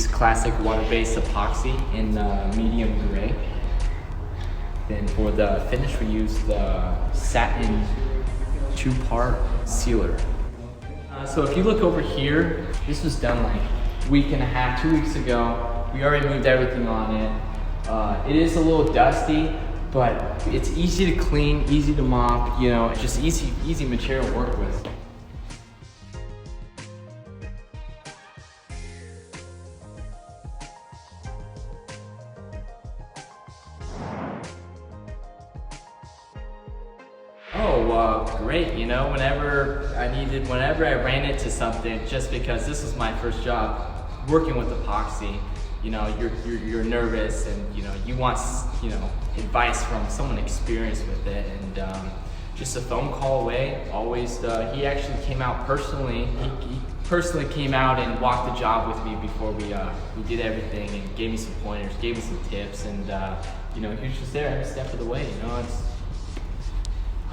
use classic water-based epoxy in medium gray. Then for the finish, we use the satin 2-part sealer. So if you look over here, this was done like a week and a half, 2 weeks ago. We already moved everything on it. It is a little dusty, but it's easy to clean, easy to mop, you know, just easy material to work with. Great, you know, whenever I ran into something, just because this was my first job working with epoxy, you know, you're nervous and, you know, you want, you know, advice from someone experienced with it, and just a phone call away, always, he actually came out personally, he personally came out and walked the job with me before we did everything, and gave me some pointers, gave me some tips, and, you know, he was just there every step of the way, you know, it's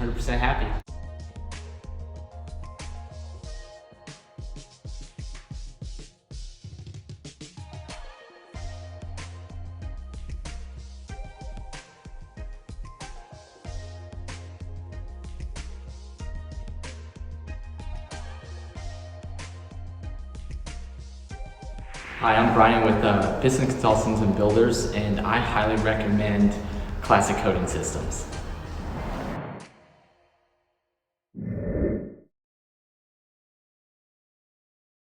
100% happy. Hi, I'm Bryan with Business Consultants and Builders, and I highly recommend Classic Coating Systems.